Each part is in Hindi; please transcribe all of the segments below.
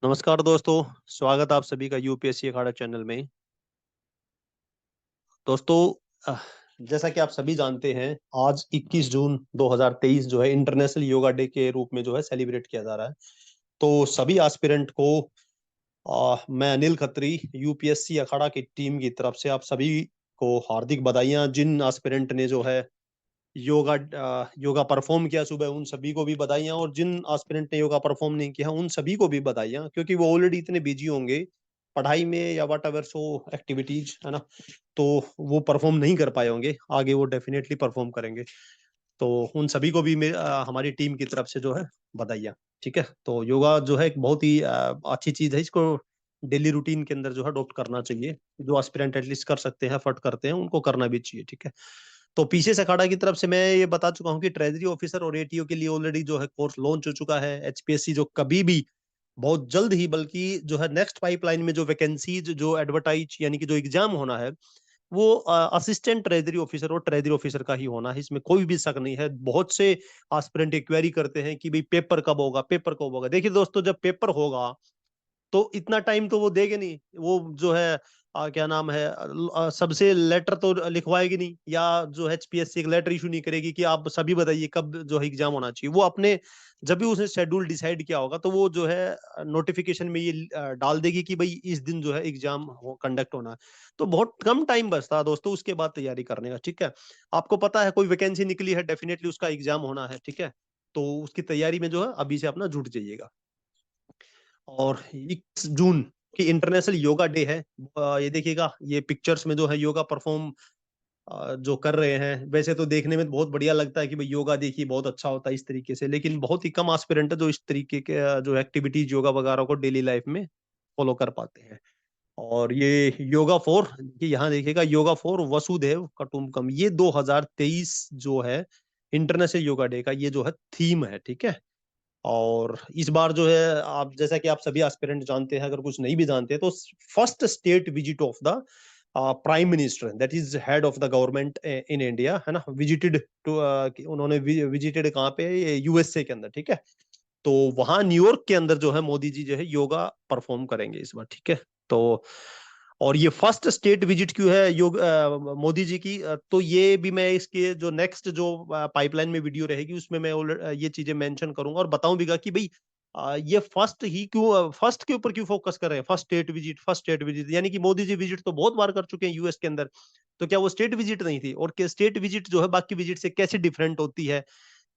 नमस्कार दोस्तों। स्वागत है आप सभी का यूपीएससी अखाड़ा चैनल में। दोस्तों, जैसा कि आप सभी जानते हैं, आज 21 जून 2023 जो है इंटरनेशनल योगा डे के रूप में जो है सेलिब्रेट किया जा रहा है। तो सभी एस्पिरेंट को मैं अनिल खत्री यूपीएससी अखाड़ा की टीम की तरफ से आप सभी को हार्दिक बधाइयां। जिन एस्पिरेंट ने जो है योगा परफॉर्म किया सुबह, उन सभी को भी बधाइयां, और जिन एस्पिरेंट ने योगा परफॉर्म नहीं किया उन सभी को भी बधाइयां, क्योंकि वो ऑलरेडी इतने बिजी होंगे पढ़ाई में या वट एवर सो एक्टिविटीज, है ना। तो वो परफॉर्म नहीं कर पाए होंगे, आगे वो डेफिनेटली परफॉर्म करेंगे। तो उन सभी को भी हमारी टीम की तरफ से जो है बधाइयां। ठीक है, तो योगा जो है एक बहुत ही अच्छी चीज है। इसको डेली रूटीन के अंदर जो है अडॉप्ट करना चाहिए। जो एस्पिरेंट एटलीस्ट कर सकते हैं, एफर्ट करते हैं, उनको करना भी चाहिए। ठीक है, तो पीसीएस अखाड़ा की तरफ से मैं ये बता चुका हूँ कि ट्रेजरी ऑफिसर और एटीओ के लिए ऑलरेडी जो है कोर्स लॉन्च हो चुका है। एचपीएससी जो कभी भी बहुत जल्द ही, बल्कि जो है नेक्स्ट पाइपलाइन में जो वैकेंसीज जो एडवर्टाइज यानी कि जो एग्जाम होना है, वो असिस्टेंट ट्रेजरी ऑफिसर और ट्रेजरी ऑफिसर का ही होना है। इसमें कोई भी शक नहीं है। बहुत से एस्पिरेंट क्वेरी करते हैं कि भाई पेपर कब होगा, पेपर कब होगा। देखिए दोस्तों, जब पेपर होगा तो इतना टाइम तो वो देगे नहीं। वो जो है क्या नाम है, सबसे लेटर तो लिखवाएगी नहीं, या जो है एचपीएससी एक लेटर इशू नहीं करेगी कि आप सभी बताइए कब जो है एग्जाम होना चाहिए। वो अपने जब भी उसने शेड्यूल डिसाइड किया होगा तो वो जो है नोटिफिकेशन में ये डाल देगी कि भाई इस दिन जो है एग्जाम कंडक्ट होना है। तो बहुत कम टाइम बचता है दोस्तों, उसके बाद तैयारी करने का। ठीक है, आपको पता है कोई वैकेंसी निकली है, डेफिनेटली उसका एग्जाम होना है। ठीक है, तो उसकी तैयारी में जो है अभी से अपना जुट जाइएगा। और 21 जून की इंटरनेशनल योगा डे है। ये देखिएगा, ये पिक्चर्स में जो है योगा परफॉर्म जो कर रहे हैं, वैसे तो देखने में बहुत बढ़िया लगता है कि भाई योगा देखिए बहुत अच्छा होता है इस तरीके से, लेकिन बहुत ही कम एस्पिरेंट है जो इस तरीके के जो एक्टिविटीज योगा वगैरह को डेली लाइफ में फॉलो कर पाते हैं। और ये योगा फॉर, यहाँ देखिएगा, योगा फॉर वसुधैव कुटुंबकम, ये 2023 जो है इंटरनेशनल योगा डे का ये जो है थीम है। ठीक है, और इस बार जो है, आप जैसा कि आप सभी एस्पिरेंट जानते हैं, अगर कुछ नहीं भी जानते हैं तो first state visit of the prime minister, that is head of the government in India, है ना, विजिटेड टू, उन्होंने विजिटेड कहाँ पे, यूएसए के अंदर। ठीक है, तो वहां न्यूयॉर्क के अंदर जो है मोदी जी जो है योगा परफॉर्म करेंगे इस बार। ठीक है, तो और ये फर्स्ट स्टेट विजिट क्यों है मोदी जी की, तो ये भी मैं इसके जो नेक्स्ट जो पाइपलाइन में वीडियो रहेगी उसमें मैं ये चीजें मेंशन करूंगा और बताऊं भी कि भाई ये फर्स्ट ही क्यों, फर्स्ट के ऊपर क्यों फोकस कर रहे हैं। First state visit, first state visit, यानी कि मोदी जी विजिट तो बहुत बार कर चुके हैं यूएस के अंदर, तो क्या वो स्टेट विजिट नहीं थी? और स्टेट विजिट जो है बाकी विजिट से कैसे डिफरेंट होती है,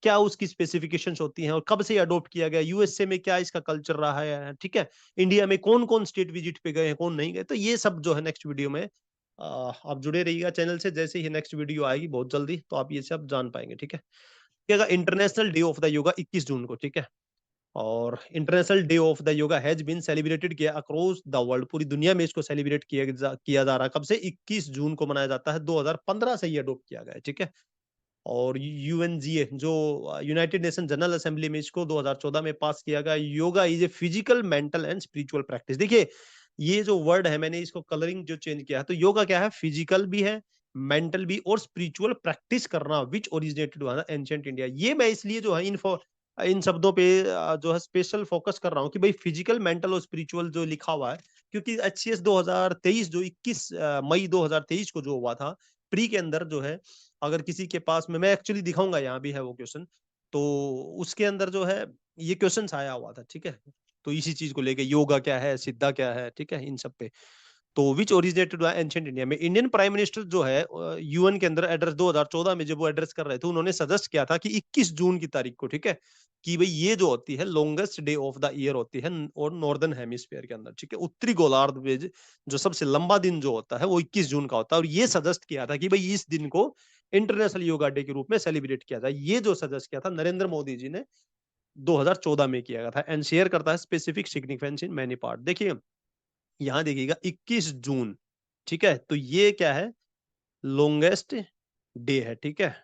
क्या उसकी स्पेसिफिकेशंस होती हैं, और कब से अडॉप्ट किया गया, यूएसए में क्या इसका कल्चर रहा है। ठीक है, इंडिया में कौन कौन स्टेट विजिट पे गए हैं, कौन नहीं गए, तो ये सब जो है नेक्स्ट वीडियो में आप जुड़े रहिएगा चैनल से। जैसे ही नेक्स्ट वीडियो आएगी बहुत जल्दी, तो आप ये सब जान पाएंगे। ठीक है, international day of the yoga 21 जून को। ठीक है, और international day of the yoga has been celebrated किया अक्रॉस द वर्ल्ड, पूरी दुनिया में इसको सेलिब्रेट किया जा रहा है। कब से? 21 जून को मनाया जाता है, 2015 से ये अडॉप्ट किया गया है। ठीक है, और यूएनजीए जो यूनाइटेड नेशन जनरल असेंबली में इसको 2014 में पास किया गया। Yoga is a physical, mental and spiritual practice. देखिए, ये जो वर्ड है, मैंने इसको कलरिंग जो चेंज किया है, तो योगा क्या है? फिजिकल भी है, मेंटल भी, और स्पिरिचुअल प्रैक्टिस करना, विच ओरिजिनेटेड हुआ एंशिएंट इंडिया। ये मैं इसलिए जो है इन शब्दों पे जो है स्पेशल फोकस कर रहा हूँ कि भाई फिजिकल, मेंटल और स्पिरिचुअल जो लिखा हुआ है, क्योंकि एचसीएस 2023 जो 21 मई 2023 को जो हुआ था, प्री के अंदर जो है, अगर किसी के पास में, मैं एक्चुअली दिखाऊंगा, यहाँ भी है वो क्वेश्चन, तो उसके अंदर जो है ये क्वेश्चन आया हुआ था। ठीक है, तो इसी चीज को लेके योगा क्या है, सिद्धा क्या है, ठीक है, इन सब पे। तो विच ओरिजिनेटेड एंशिएंट इंडिया में, इंडियन प्राइम मिनिस्टर जो है यूएन के अंदर एड्रेस 2014 में जब वो एड्रेस कर रहे थे, उन्होंने सजेस्ट किया था कि 21 जून की तारीख को, ठीक है, कि भाई ये जो होती है longest day of the year होती है, और नॉर्दर्न हेमिस्फीयर के अंदर। ठीक है, उत्तरी गोलार्ध में जो सबसे लंबा दिन जो होता है वो 21 जून का होता है, और ये सजेस्ट किया था कि भाई इस दिन को इंटरनेशनल योगा डे के रूप में सेलिब्रेट किया जाए। ये जो सजेस्ट किया था नरेंद्र मोदी जी ने 2014 में किया गया था, एंड शेयर करता है specific significance in many part. देखिए, यहां देखिएगा 21 जून। ठीक है, तो ये क्या है? लॉन्गेस्ट डे है। ठीक है,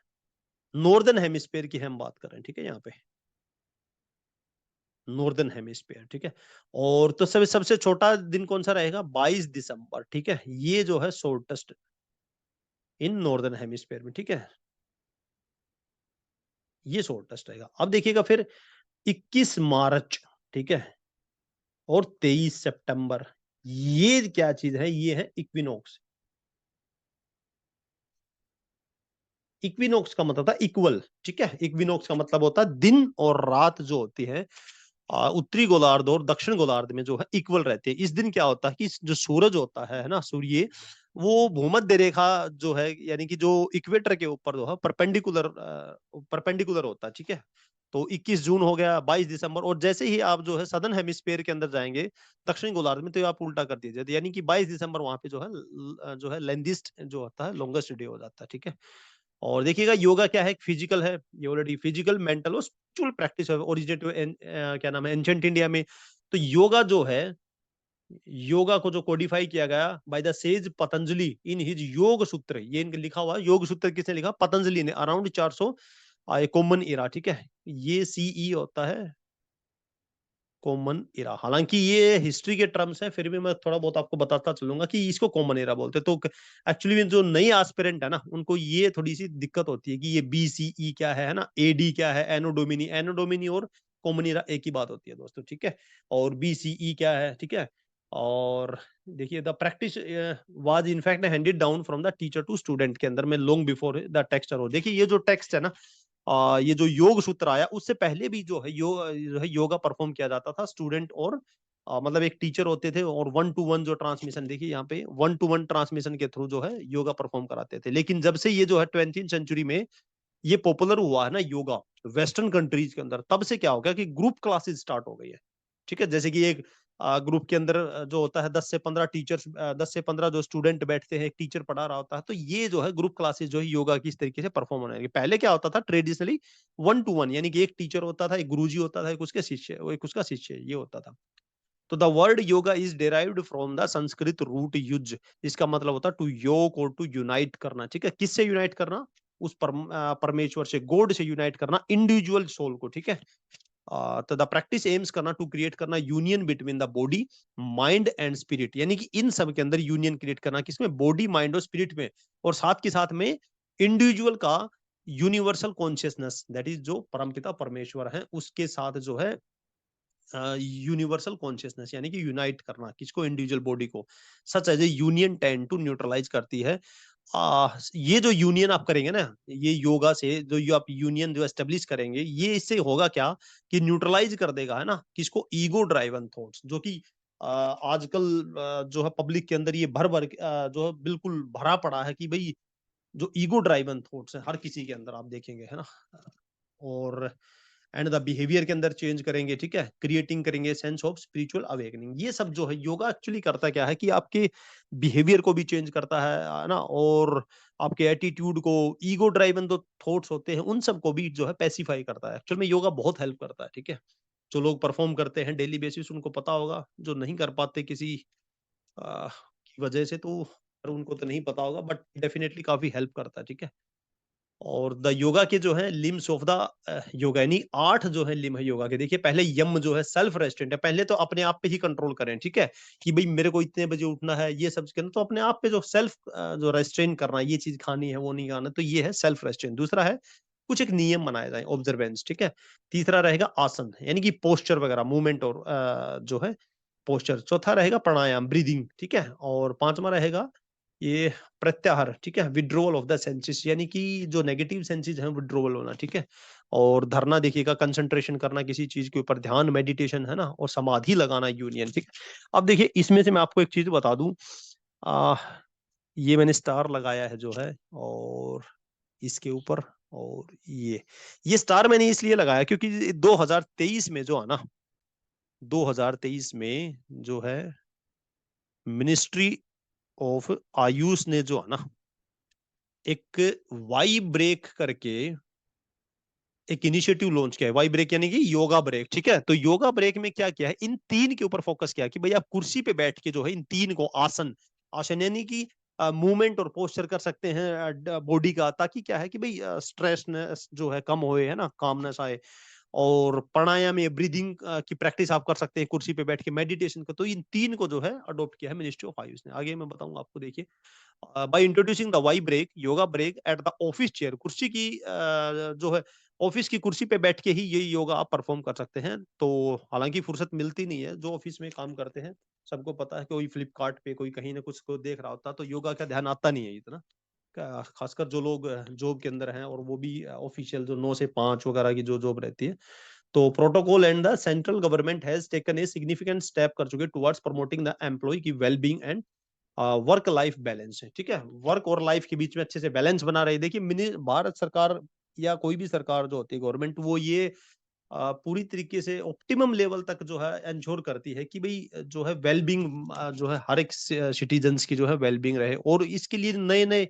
नॉर्दर्न हेमिस्फीयर की हम बात कर रहे हैं। ठीक है, यहाँ पे नॉर्दर्न हेमिस्फीयर। ठीक है, और तो सबसे छोटा दिन कौन सा रहेगा? 22 दिसंबर। ठीक है, ये जो है शॉर्टेस्ट इन नॉर्दर्न हेमिस्फीयर में। ठीक है, ये शॉर्टेस्ट रहेगा। अब देखिएगा फिर 21 मार्च। ठीक है, और 23 सितंबर। ये क्या चीज है? ये है इक्विनॉक्स। इक्विनॉक्स का मतलब था इक्वल, ठीक है। इक्विनॉक्स का मतलब होता है दिन और रात जो होती है उत्तरी गोलार्ध और दक्षिण गोलार्ध में जो है इक्वल रहती है। इस दिन क्या होता है कि जो सूरज होता है ना, सूर्य, वो भूमध्य रेखा जो है, यानी कि जो इक्वेटर के ऊपर जो है परपेंडिकुलर होता है, ठीक है। तो 21 जून हो गया, 22 दिसंबर, और जैसे ही आप जो है सदर्न हेमिस्फीयर के अंदर जाएंगे, दक्षिण गोलार्ध में, तो आप उल्टा कर दीजिए, तो यानी कि 22 दिसंबर वहां पे जो है लेंदिस्ट जो होता है, लॉन्गेस्ट डे हो जाता है, ठीक है। और देखिएगा योगा क्या है, फिजिकल है, ये ऑलरेडी फिजिकल, मेंटल और स्पिरिचुअल प्रैक्टिस है, ओरिजिनेटिव क्या नाम है, एंशिएंट इंडिया में। तो योगा जो है, योगा को जो कोडिफाई किया गया by the sage Patanjali in his योग सूत्र, ये इनके लिखा हुआ है। योग सूत्र किसने लिखा? पतंजलि ने, अराउंड 400 कॉमन इरा, ठीक है। ये सीई होता है कॉमन इरा। हालांकि ये हिस्ट्री के टर्म्स हैं, फिर भी मैं थोड़ा बहुत आपको बताता चलूंगा कि इसको कॉमन इरा बोलते हैं। तो एक्चुअली में जो नई एस्पिरेंट है ना, उनको ये थोड़ी सी दिक्कत होती है कि ये बीसीई क्या है ना, एडी क्या है, एनो डोमिनी, एनो डोमिनी और कॉमन इरा एक ही बात होती है दोस्तों, ठीक है। और बीसीई क्या है, ठीक है। और देखिए, the practice was in fact handed down from the teacher to student के अंदर में लॉन्ग बिफोर द टेक्स्ट। और देखिए ये जो टेक्स्ट है ना, ये जो योग सूत्र आया, उससे पहले भी जो है योगा परफॉर्म किया जाता था स्टूडेंट और मतलब एक टीचर होते थे, और 1 to 1 जो ट्रांसमिशन, देखिए यहाँ पे 1 to 1 ट्रांसमिशन के थ्रू जो है योगा परफॉर्म कराते थे। लेकिन जब से ये जो है 20th सेंचुरी में ये पॉपुलर हुआ है ना योगा, वेस्टर्न कंट्रीज के अंदर, तब से क्या हो गया कि ग्रुप क्लासेस स्टार्ट हो गई है, ठीक है। जैसे कि एक ग्रुप के अंदर जो होता है 10 से 15 टीचर्स, 10 से 15 जो स्टूडेंट बैठते हैं, एक टीचर पढ़ा रहा होता है, तो ये जो है ग्रुप क्लासेस जो है योगा की इस तरीके से परफॉर्म होने लगी। पहले क्या होता था ट्रेडिशनली 1 to 1, यानी कि एक टीचर होता था, एक गुरुजी होता था, एक उसके शिष्य, एक उसका शिष्य, ये होता था। तो the word yoga is derived from the Sanskrit root yuj. इसका मतलब होता है टू योक और टू यूनाइट करना, ठीक है। किससे यूनाइट करना? उस परमेश्वर से, गॉड से यूनाइट करना इंडिविजुअल सोल को, ठीक है। तो द प्रैक्टिस एम्स करना टू क्रिएट करना union between the body, mind and spirit, यानी कि इन सब के अंदर यूनियन क्रिएट करना, किसमें? बॉडी, माइंड और स्पिरिट में। और साथ के साथ में इंडिविजुअल का यूनिवर्सल कॉन्शियसनेस, दैट इज जो परमपिता परमेश्वर है, उसके साथ जो है यूनिवर्सल कॉन्शियसनेस, यानी कि यूनाइट करना, किसको? इंडिविजुअल बॉडी को। Such as a union tend to neutralize करती है। ये जो यूनियन आप करेंगे ना, ये योगा से जो आप यूनियन जो एस्टेब्लिश करेंगे, ये इससे होगा क्या कि न्यूट्रलाइज कर देगा, है ना, किसको? ईगो ड्राइवन थॉट्स, जो कि आजकल जो है पब्लिक के अंदर ये भर भर जो है बिल्कुल भरा पड़ा है कि भाई जो ईगो ड्राइवन थॉट्स है हर किसी के अंदर, आप देखेंगे, है ना। और एंड द बिहेवियर के अंदर चेंज करेंगे, ठीक है, क्रिएटिंग करेंगे सेंस ऑफ स्पिरिचुअल अवेकनिंग। ये सब जो है योगा एक्चुअली करता क्या है कि आपके बिहेवियर को भी चेंज करता है ना, और आपके एटीट्यूड को, ईगो ड्राइवन जो थॉट्स होते हैं उन सब को भी जो है पैसिफाई करता है। एक्चुअल में योगा बहुत हेल्प करता है, ठीक है। जो लोग परफॉर्म करते हैं डेली बेसिस उनको पता होगा, जो नहीं कर पाते किसी की वजह से, तो उनको तो नहीं पता होगा, बट डेफिनेटली काफी हेल्प करता है, ठीक है। और द योगा के जो है लिम्स ऑफ द योगा, यानी 8 जो है लिम है योगा के। देखिए पहले यम जो है सेल्फ रेस्ट्रेंट है, पहले तो अपने आप पे ही कंट्रोल करें, ठीक है, कि भाई मेरे को इतने बजे उठना है, ये सब करना, तो अपने आप पे जो सेल्फ जो रेस्ट्रेन करना है, ये चीज खानी है, वो नहीं खाना, तो ये है सेल्फ रेस्ट्रेंट। दूसरा है कुछ एक नियम बनाए जाए, ऑब्जर्वेंस, ठीक है। तीसरा रहेगा आसन, यानी कि पोस्चर वगैरह, मूवमेंट और जो है पोस्चर। चौथा रहेगा प्राणायाम, ब्रीदिंग, ठीक है। और पांचवा रहेगा ये प्रत्याहार, ठीक है, विड्रोवल ऑफ द सेंसेस, यानी कि जो नेगेटिव सेंसेस हैं विड्रोवल होना, ठीक है। और धरना देखिएगा, कंसंट्रेशन करना किसी चीज के ऊपर, ध्यान मेडिटेशन, है ना, और समाधि लगाना, यूनियन, ठीक है। अब देखिए इसमें से मैं आपको एक चीज बता दूं, आ, ये मैंने स्टार लगाया है जो है, और इसके ऊपर, और ये स्टार मैंने इसलिए लगाया क्योंकि 2023 में जो है ना, 2023 में जो है मिनिस्ट्री ऑफ आयुष ने जो है ना एक वाई ब्रेक करके एक इनिशिएटिव लॉन्च किया है। वाई ब्रेक यानी कि योगा ब्रेक, ठीक है। तो योगा ब्रेक में क्या किया है, इन 3 के ऊपर फोकस किया कि भाई आप कुर्सी पे बैठ के जो है इन 3 को आसन, आसन यानी कि मूवमेंट और पोस्चर कर सकते हैं बॉडी का, ताकि क्या है कि भाई स्ट्रेसनेस जो है कम होए, है ना, कामनेस आए। और प्राणायाम या ब्रीदिंग की प्रैक्टिस आप कर सकते हैं कुर्सी पे बैठ के, मेडिटेशन का। तो इन 3 को जो है अडॉप्ट किया है मिनिस्ट्री ऑफ आयुष ने। आगे मैं बताऊंगा आपको, देखिए by introducing the Y break, yoga break at the office chair, कुर्सी की जो है ऑफिस की कुर्सी पे बैठ के ही ये योगा आप परफॉर्म कर सकते हैं। तो हालांकि फुर्सत मिलती नहीं है, जो ऑफिस में काम करते हैं सबको पता है, कोई फ्लिपकार्ट पे कोई कहीं ना कुछ को देख रहा होता तो योगा का ध्यान आता नहीं है इतना। खासकर जो लोग जॉब के अंदर हैं, और वो भी ऑफिशियल जो 9 से 5 वगैरह की जो जॉब रहती है। तो protocol and the central government has taken a significant step कर चुके टुवर्ड्स प्रमोटिंग द एम्प्लॉय की wellbeing and work life balance है। ठीक है, वर्क और लाइफ के बीच में अच्छे से बैलेंस बना रही। देखिए भारत सरकार या कोई भी सरकार जो होती है गवर्नमेंट, वो ये पूरी तरीके से ऑप्टिमम लेवल तक जो है इंश्योर करती है कि भाई जो है वेलबींग जो है हर एक सिटीजन्स की जो है वेलबींग रहे, और इसके लिए नए नए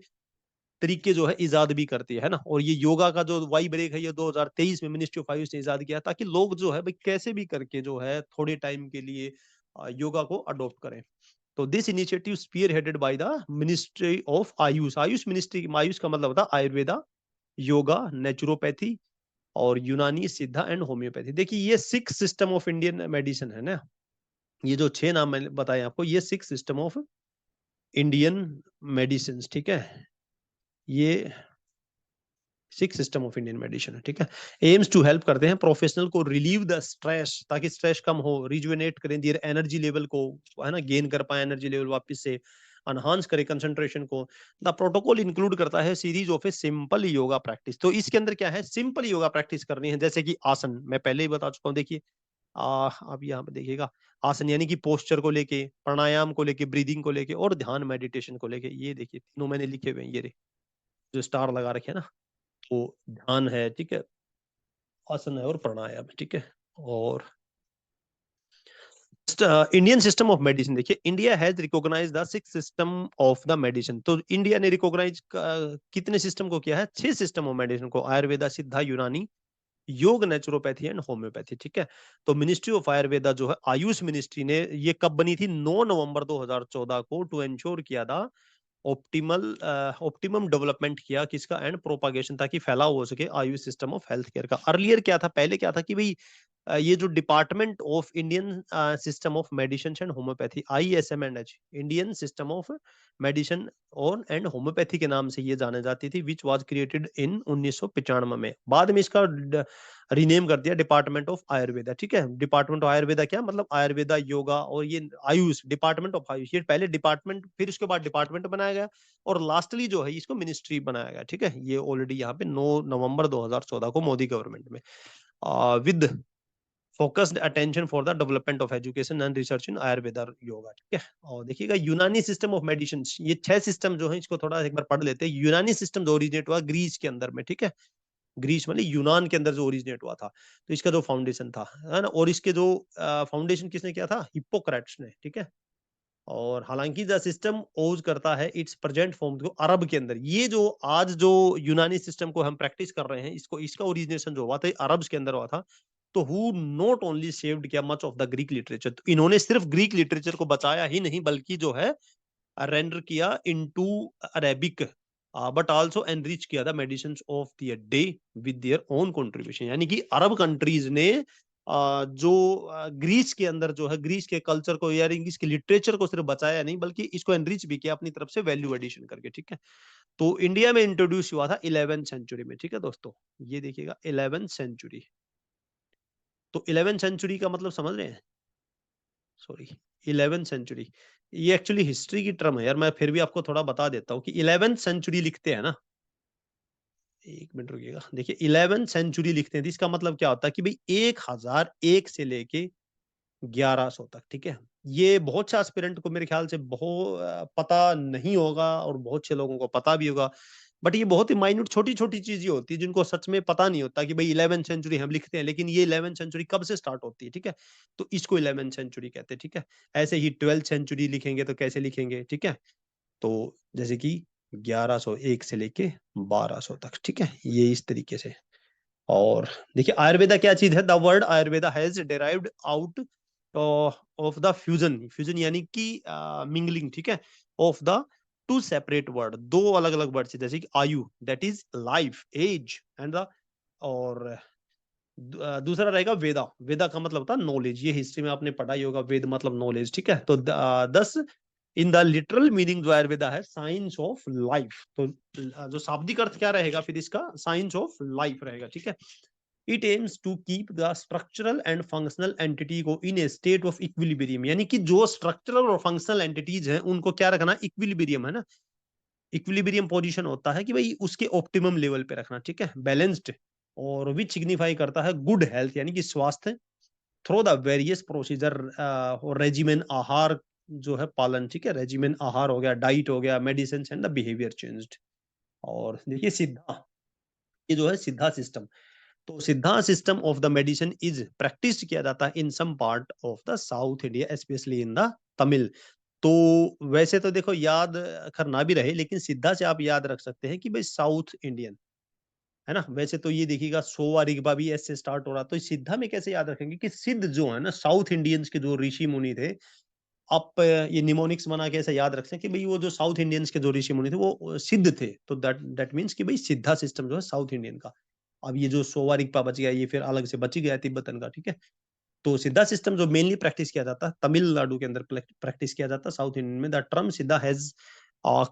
तरीके जो है इजाद भी करती है ना। और ये योगा का जो वाई ब्रेक है, ये 2023 में मिनिस्ट्री ऑफ आयुष ने इजाद किया, ताकि लोग जो है भाई कैसे भी करके जो है थोड़े टाइम के लिए योगा को अडॉप्ट करें। तो this initiative spearheaded by the ministry of AYUSH. AYUSH ministry, AYUSH का मतलब होता है आयुर्वेदा, योगा, नेचुरोपैथी और यूनानी, सिद्धा एंड होम्योपैथी। देखिए ये 6 सिस्टम ऑफ इंडियन मेडिसिन है ना। ये जो 6 नाम मैंने बताए आपको, ये 6 सिस्टम ऑफ इंडियन मेडिसिन। ठीक है, ये 6 सिस्टम ऑफ इंडियन मेडिसिन है। ठीक है, एम्स टू हेल्प करते हैं प्रोफेशनल को रिलीव द स्ट्रेस, ताकि स्ट्रेस कम हो, रिजुवेनेट करें देयर एनर्जी लेवल को, है ना, गेन कर पाए एनर्जी लेवल वापस से, अनहांस करे कंसंट्रेशन को। द प्रोटोकॉल इंक्लूड करता है series of a simple yoga practice. तो इसके अंदर क्या है, सिंपल योगा प्रैक्टिस करनी है, जैसे कि आसन मैं पहले ही बता चुका हूँ। देखिए आप यहाँ पे देखिएगा, आसन यानी कि पोस्चर को लेके, प्राणायाम को लेके, ब्रीदिंग को लेके और ध्यान मेडिटेशन को लेके। ये देखिए तीनों मैंने लिखे हुए हैं, ये जो स्टार लगा रखे हैं ना, तो ध्यान है, ठीक है, आसन है और प्राणायाम है। ठीक है, और इंडियन सिस्टम ऑफ मेडिसिन, देखिए India has recognize the 6 system of the medicine. तो इंडिया ने रिकॉग्नाइज कितने सिस्टम को किया है, 6 सिस्टम ऑफ मेडिसिन को, आयुर्वेदा, सिद्धा, यूनानी, योग, नेचुरोपैथी एंड होम्योपैथी। ठीक है, तो मिनिस्ट्री ऑफ आयुर्वेदा जो है आयुष मिनिस्ट्री ने, ये कब बनी थी, 9 नवंबर 2014 को, टू एंश्योर किया था ऑप्टिमम डेवलपमेंट किया किसका, एंड प्रोपागेशन, ताकि फैलाव हो सके Ayush system of health care का। अर्लियर क्या था, पहले क्या था कि भाई ये जो department of Indian system of medicine and homeopathy, ISMNH, Indian system of medicine और एंड होम्योपैथी के नाम से ये जाने जाती थी, विच वाज क्रिएटेड इन 1995 में। बाद में इसका रीनेम कर दिया डिपार्टमेंट ऑफ आयुर्वेदा। ठीक है, डिपार्टमेंट ऑफ आयुर्वेदा क्या मतलब, आयुर्वेदा, योगा और ये आयुष, डिपार्टमेंट ऑफ आयुष, ये पहले डिपार्टमेंट, फिर उसके बाद डिपार्टमेंट बनाया गया, और लास्टली जो है इसको मिनिस्ट्री बनाया गया। ठीक है, ये ऑलरेडी यहाँ पे 9 नवंबर 2014 को मोदी गवर्नमेंट में, with focused attention for the development of education and research इन आयुर्वेदा, योगा। ठीक है, और देखिएगा यूनानी सिस्टम ऑफ मेडिसिन, ये 6 सिस्टम जो है, इसको थोड़ा एक बार पढ़ लेते हैं। यूनानी सिस्टम जो ओरिजिनेट हुआ ग्रीस के अंदर में, ठीक है, ग्रीस मतलब यूनान के अंदर जो ओरिजिनेट हुआ था, तो इसका जो फाउंडेशन था, है ना, और इसके जो फाउंडेशन किसने किया था, हिप्पोक्रेट्स ने। ठीक है, और हालांकि द सिस्टम ओज करता है इट्स प्रेजेंट फॉर्म को अरब के अंदर। ये जो आज जो यूनानी सिस्टम को हम प्रैक्टिस कर रहे हैं, इसको, इसका ओरिजिनेशन जो हुआ था अरब्स के अंदर हुआ था। तो हु नॉट ओनली सेव्ड किया much of the Greek literature, तो इन्होंने सिर्फ ग्रीक लिटरेचर को बचाया ही नहीं, बल्कि जो है रेंडर किया into Arabic, but also enrich किया था medicine of the day with their own contribution. यानी कि अरब कंट्रीज ने जो ग्रीस के अंदर जो है, ग्रीस के कल्चर को या ग्रीस के लिटरेचर को सिर्फ बचाया नहीं, बल्कि इसको एनरिच भी किया अपनी तरफ से वैल्यू एडिशन करके। ठीक है, तो इंडिया में इंट्रोड्यूस हुआ था 11वीं सेंचुरी में। ठीक है दोस्तों, ये देखिएगा 11वीं सेंचुरी। तो 11वीं सेंचुरी का मतलब समझ रहे हैं, सॉरी 11वीं सेंचुरी, ये एक्चुअली हिस्ट्री की टर्म है यार, मैं फिर भी आपको थोड़ा बता देता हूँ कि 11वीं सेंचुरी लिखते हैं ना, एक मिनट रुकिएगा, देखिए 11वीं सेंचुरी लिखते हैं, तो इसका मतलब क्या होता है कि भाई 1001 से लेके 1100 तक। ठीक है, ये बहुत से एस्पिरेंट को मेरे ख्याल से बहुत पता नहीं होगा, और बहुत से लोगों को पता भी होगा, बट ये बहुत ही माइन्यूट छोटी छोटी चीजें होती है जिनको सच में पता नहीं होता कि भाई 11वीं सेंचुरी हम लिखते हैं, लेकिन ये 11वीं सेंचुरी कब से स्टार्ट होती है। ठीक है, तो इसको 11वीं सेंचुरी कहते हैं। ठीक है, ऐसे ही 12वीं सेंचुरी लिखेंगे तो कैसे लिखेंगे, ठीक है, तो जैसे कि 1101 से लेके 1200 तक। ठीक है, ये इस तरीके से। और देखिए आयुर्वेदा क्या चीज है, the word Ayurveda has derived out of the fusion, fusion यानी कि मिंगलिंग, ठीक है, of the two separate word, दो अलग अलग वर्ड से, जैसे कि ayu that is life, age and the, और दूसरा रहेगा वेदा, वेदा का मतलब होता है नॉलेज, ये हिस्ट्री में आपने पढ़ा ही होगा, वेद मतलब नॉलेज। ठीक है, तो 10 इन द लिटरल मीनिंग जो आयुर्वेदा है साइंस ऑफ लाइफ, तो जो शाब्दिक अर्थ क्या रहेगा फिर इसका, साइंस ऑफ लाइफ रहेगा, ठीक है। It aims to keep the structural and functional entity को in a state of equilibrium, यानी कि जो स्ट्रक्चरल और फंक्शनल एंटिटीज हैं उनको क्या रखना, इक्विलिब्रियम है ना, इक्विलिब्रियम पोजीशन होता है कि भाई उसके ऑप्टिमम लेवल पे रखना, ठीक है, बैलेंस्ड, और विच सिग्निफाई करता है गुड हेल्थ यानी कि स्वास्थ्य, थ्रू द वेरियस प्रोसीजर और रेजिमेन आहार जो है पालन, ठीक है, रेजिमेन आहार हो गया, डाइट हो गया, medicine and the behaviour changed. और देखिए सिद्धा, ये जो है सिद्धा सिस्टम, तो Siddha system of the medicine is practice किया जाता है in some part of the south India especially in the Tamil. तो वैसे तो देखो याद करना भी रहे, लेकिन सिद्धा से आप याद रख सकते हैं कि भाई साउथ इंडियन है ना। वैसे तो ये देखिएगा सोवा रिग्पा भी एस से स्टार्ट हो रहा, तो सिद्धा में कैसे याद रखेंगे कि सिद्ध जो है ना साउथ इंडियंस के जो ऋषि मुनि थे, आप ये निमोनिक्स बना के ऐसे याद रखते हैं कि भाई वो जो साउथ इंडियंस के जो ऋषि मुनि थे वो सिद्ध थे, तो दैट मीन्स कि भाई सिद्धा सिस्टम जो है साउथ इंडियन का। अब ये जो सोवा रिग्पा बच गया ये फिर अलग से बच गया तिब्बतन का, ठीक है। तो सिद्धा सिस्टम जो मेनली प्रैक्टिस किया जाता है तमिलनाडु के अंदर प्रैक्टिस किया जाता है, साउथ इंडियन में द टर्म सिद्धा has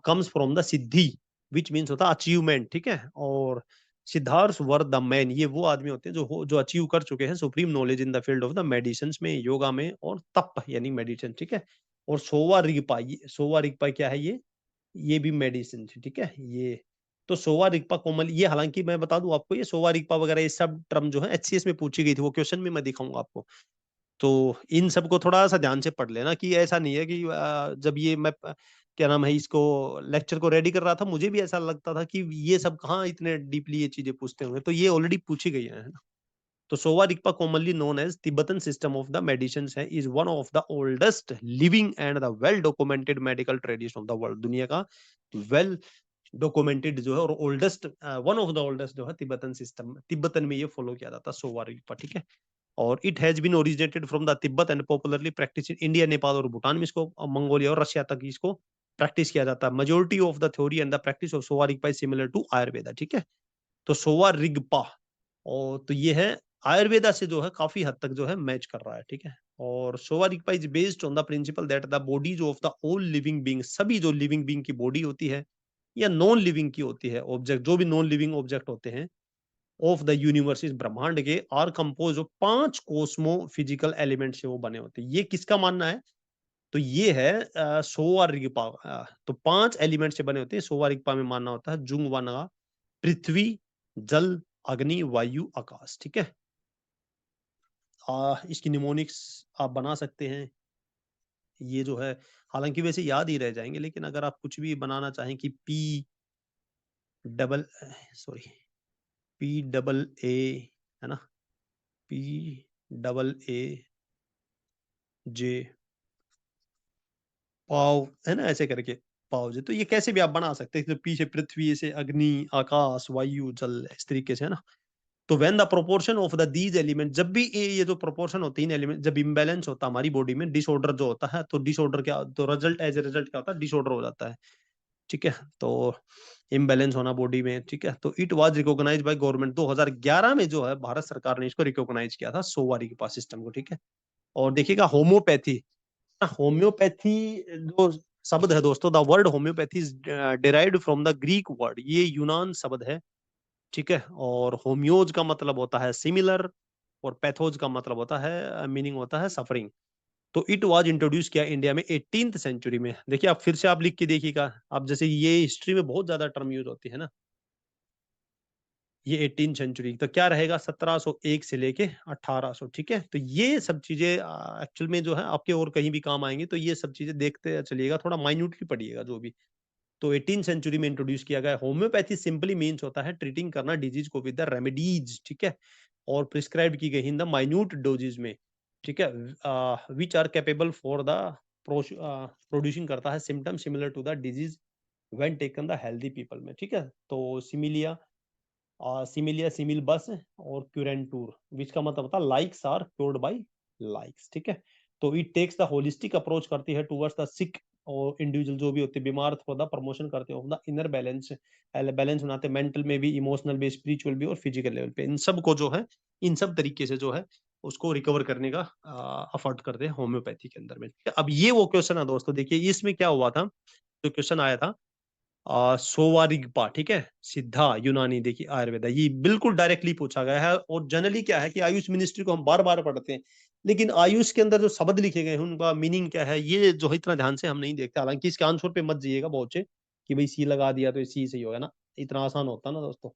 comes from the Siddhi which means होता है अचीवमेंट, ठीक है। और सिद्धार्थ वर द मैन, ये वो आदमी होते हैं जो अचीव कर चुके हैं supreme knowledge in the field of the medicine में, योगा में और तप यानी मेडिसिन, ठीक है। और सोवा रिगपा क्या है, ये भी मेडिसिन, ठीक है। ये तो सोवा रिगपा कोमल, ये हालांकि मैं बता दूं आपको, ये सोवा रिगपा वगैरह ये सब टर्म जो है एचसीएस में पूछी गई थी, वो क्वेश्चन भी मैं दिखाऊंगा आपको। तो इन सबको थोड़ा सा ध्यान से पढ़ लेना कि ऐसा नहीं है कि जब ये मैं क्या नाम है इसको लेक्चर को रेडी कर रहा था मुझे भी ऐसा लगता था कि ये सब कहाँ इतने डीपली ये चीजें पूछते होंगे, तो ये ऑलरेडी पूछी गई है ना। तो Sowa Rigpa commonly known as Tibetan system of the medicine है, is one of the oldest living and the well documented medical tradition of the world, दुनिया का वेल डॉक्यूमेंटेड जो है और oldest, one of the oldest जो है तिब्बतन सिस्टम, तिब्बतन में ये फॉलो किया जाता है सोवा रिगपा, ठीक है। और it has been originated from the Tibet and popularly practice in India, Nepal और भूटान में इसको, मंगोलिया और रशिया तक इसको प्रैक्टिस किया जाता है। Majority of the theory and the practice of Sowa Rigpa is similar to Ayurveda, ठीक है। तो सोवा रिगपा और तो ये है आयुर्वेदा से जो है काफी हद तक जो है मैच कर रहा है, ठीक है। और Sowa Rigpa is based on the principle that the bodies of the all living being, सभी जो लिविंग बींग की बॉडी होती है या नॉन लिविंग की होती है ऑब्जेक्ट, जो भी नॉन लिविंग ऑब्जेक्ट होते हैं ऑफ द यूनिवर्स, इस ब्रह्मांड के are compose of 5 cosmo physical element से वो बने होते हैं। ये किसका मानना है, तो ये है सोवा रिगपा, तो 5 एलिमेंट से बने होते हैं सोवा रिगपा में मानना होता है, जुंग वानगा, पृथ्वी, जल, अग्नि, वायु, आकाश, ठीक है। इसकी निमोनिक्स आप बना सकते हैं, ये जो है हालांकि वैसे याद ही रह जाएंगे, लेकिन अगर आप कुछ भी बनाना चाहें कि P double sorry P double A है ना, पी डबल ए जे पाव है ना, ऐसे करके पाव जे, तो ये कैसे भी आप बना सकते हैं, तो पी से पृथ्वी से अग्नि, आकाश, वायु, जल, इस तरीके से है ना। तो when the proportion of the these element, जब भी ये जो प्रोपोर्शन होती है एलिमेंट, जब इम्बैलेंस होता है हमारी बॉडी में, डिसऑर्डर जो होता है, तो डिसऑर्डर क्या, तो रिजल्ट एज ए रिजल्ट क्या होता है, डिसऑर्डर हो जाता है, ठीक है। तो इम्बैलेंस होना बॉडी में, ठीक है। तो it was recognized by government, 2011 में जो है भारत सरकार ने इसको रिकॉग्नाइज किया था सोवारी के पास सिस्टम को, ठीक है। और देखिएगा होम्योपैथी, होम्योपैथी जो शब्द है दोस्तों, the word homeopathy is derived from the Greek word, ये यूनान शब्द है, ठीक है। और होम्योज का मतलब होता है सिमिलर, और पैथोज का मतलब होता है, मीनिंग होता है सफरिंग। तो इट वाज इंट्रोड्यूस किया इंडिया में 18th सेंचुरी में। देखिए आप फिर से आप लिख के देखिएगा, आप जैसे ये हिस्ट्री में बहुत ज्यादा टर्म यूज होती है ना, ये 18 सेंचुरी, तो क्या रहेगा 1701 से लेके 1800, ठीक है। तो ये सब चीजें एक्चुअल में जो है आपके और कहीं भी काम आएंगे, तो ये सब चीजें देखते चलिएगा, थोड़ा माइन्यूटली पढ़िएगा जो भी। तो 18 सेंचुरी में इंट्रोड्यूस किया गया। होम्योपैथी सिंपली मीन्स होता है ट्रीटिंग करना डिजीज को विद द रेमेडीज, ठीक है, और प्रिस्क्राइब की गई इन द माइन्यूट डोजेज में, ठीक है, which are capable for the producing करता है symptom similar to the disease when taken the healthy people में, ठीक है। तो सिमिलिया सिमिल बस और क्यूरेंटूर, विच का मतलब होता है likes are cured by likes, ठीक है। तो it takes the holistic approach करती है टुवर्ड्स द सिक और इंडिविजुअल जो भी होते हैं बीमार, थोड़ा प्रमोशन करते हो द इनर बैलेंस, बैलेंस बनाते मेंटल में भी, इमोशनल भी, स्पिरिचुअल भी और फिजिकल लेवल पे, इन सब को जो है इन सब तरीके से जो है उसको रिकवर करने का अफोर्ड करते हैं होम्योपैथी के अंदर में। अब ये वो क्वेश्चन है दोस्तों, देखिए इसमें क्या हुआ था, जो क्वेश्चन आया था सोवा रिगपा, ठीक है, सिद्धा यूनानी, देखिए आयुर्वेदा, ये बिल्कुल डायरेक्टली पूछा गया है। और जनरली क्या है कि आयुष मिनिस्ट्री को हम बार बार पढ़ते हैं, लेकिन आयुष के अंदर जो शब्द लिखे गए हैं उनका मीनिंग क्या है ये जो है इतना ध्यान से हम नहीं देखते। हालांकि इसके आंसर पे मत जाइएगा बहुत से कि भाई सी लगा दिया तो सी सही होगा ना, इतना आसान होता ना दोस्तों,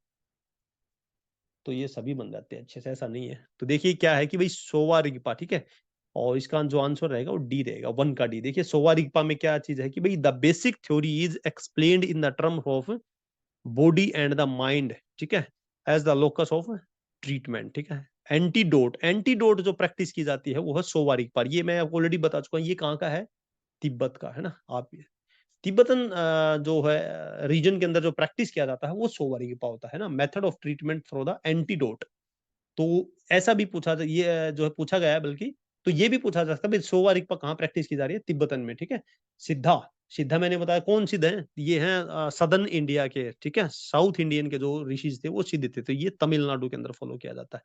तो ये सभी बन जाते हैं अच्छे से, ऐसा नहीं है। तो देखिए क्या है कि भाई सोवा रिगपा, ठीक है, और इसका जो आंसर रहेगा वो डी रहेगा, 1 का डी। देखिए सोवा रिगपा में क्या चीज है कि भाई the basic theory is explained in the term of body and the mind, ठीक है, as the locus of treatment, ठीक है। एंटीडोट, एंटीडोट जो प्रैक्टिस की जाती है वो है सोवारिक पर, ये मैं आपको ऑलरेडी बता चुका हूँ, ये कहाँ का है, तिब्बत का है ना। आप तिब्बतन जो है रीजन के अंदर जो प्रैक्टिस किया जाता है वो सोवारिक पा होता है ना, method of treatment for the antidote. तो ऐसा भी पूछा ये जो है पूछा गया है, बल्कि तो ये भी पूछा जा सकता है सोवा रिगपा कहाँ प्रैक्टिस की जा रही है, तिब्बतन में, ठीक है। सिद्धा, सिद्धा मैंने बताया कौन सिद्ध है, ये हैं सदर्न इंडिया के, ठीक है, साउथ इंडियन के जो ऋषिज थे वो सिद्ध थे, तो ये तमिलनाडु के अंदर फॉलो किया जाता है।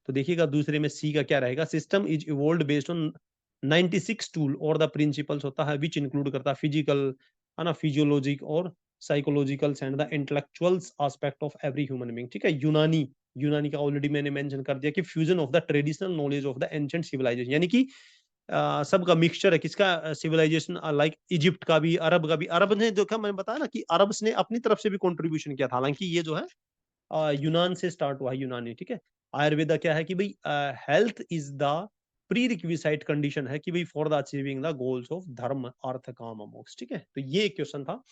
तो देखिएगा दूसरे में सी का क्या रहेगा, system is evolved based on 96 tool और द प्रिंसिपल्स होता है विच इंक्लूड करता है फिजिकल, है ना, फिजियोलॉजिक और psychologicals and the intellectuals aspect of every human being, ठीक है। यूनानी, यूनानी का ऑलरेडी मैंने मेंशन कर दिया कि fusion of the traditional knowledge of the ancient civilization, यानी कि सबका मिक्सचर है, किसका सिविलाइजेशन, लाइक इजिप्ट का भी, अरब का भी। अरब ने जो, क्या मैंने बताया ना कि अरब ने अपनी तरफ से भी कंट्रीब्यूशन किया था, हालांकि ये जो है यूनान से स्टार्ट हुआ है, यूनानी, ठीक है। आयुर्वेदा क्या है कि भाई health is the pre requisite condition है कि भाई for the achieving the goals of धर्म अर्थ काम मोक्ष, ठीक है। तो ये एक क्वेश्चन था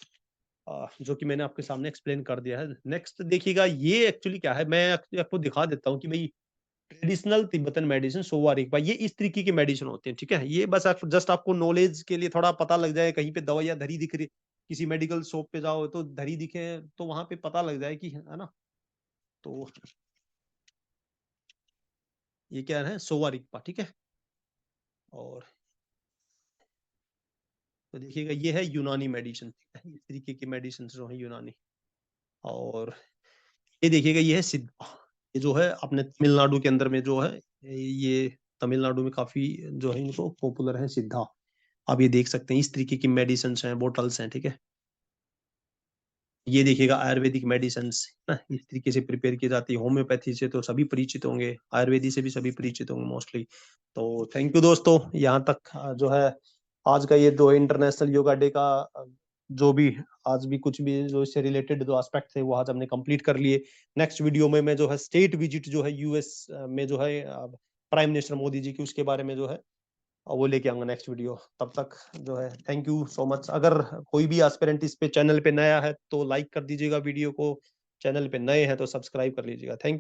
जो कि मैंने आपके सामने एक्सप्लेन कर दिया है। नेक्स्ट देखिएगा, ये एक्चुअली क्या है, मैं आपको दिखा देता हूँ कि भाई traditional Tibetan medicine Sowa Rigpa, ये इस तरीके की मेडिसिन होती है, ठीक है। ये बस आप जस्ट आपको नॉलेज के लिए थोड़ा पता लग जाए, कहीं पे दवाइयाँ धरी दिख रही, किसी मेडिकल शॉप पे जाओ तो धरी दिखे तो वहां पे पता लग जाए कि, है ना। तो ये क्या है, सोवा रिगपा, ठीक है। और तो देखिएगा ये है यूनानी मेडिसिन, इस तरीके की मेडिसिन जो है यूनानी। और ये देखिएगा ये है सिद्धा, ये जो है अपने तमिलनाडु के अंदर में जो है, ये तमिलनाडु में काफी जो है इनको पॉपुलर है सिद्धा। आप ये देख सकते हैं इस तरीके की मेडिसिन हैं, बोटल्स हैं, ठीक है। ये देखिएगा आयुर्वेदिक मेडिसिन ना, इस तरीके से प्रिपेयर की जाती है। होम्योपैथी से तो सभी परिचित होंगे, आयुर्वेदी से भी सभी परिचित होंगे मोस्टली। तो थैंक यू दोस्तों, यहाँ तक जो है आज का ये दो इंटरनेशनल योगा डे का जो भी आज भी कुछ भी जो इससे रिलेटेड जो एस्पेक्ट थे वो आज हमने कंप्लीट कर लिए। नेक्स्ट वीडियो में मैं जो है स्टेट विजिट जो है यूएस में जो है प्राइम मिनिस्टर मोदी जी की, उसके बारे में जो है वो लेके आऊंगा नेक्स्ट वीडियो। तब तक जो है थैंक यू सो मच। अगर कोई भी एस्पिरेंट इस पे चैनल पे नया है तो लाइक कर दीजिएगा वीडियो को, चैनल पे नए हैं तो सब्सक्राइब कर लीजिएगा। Thank you.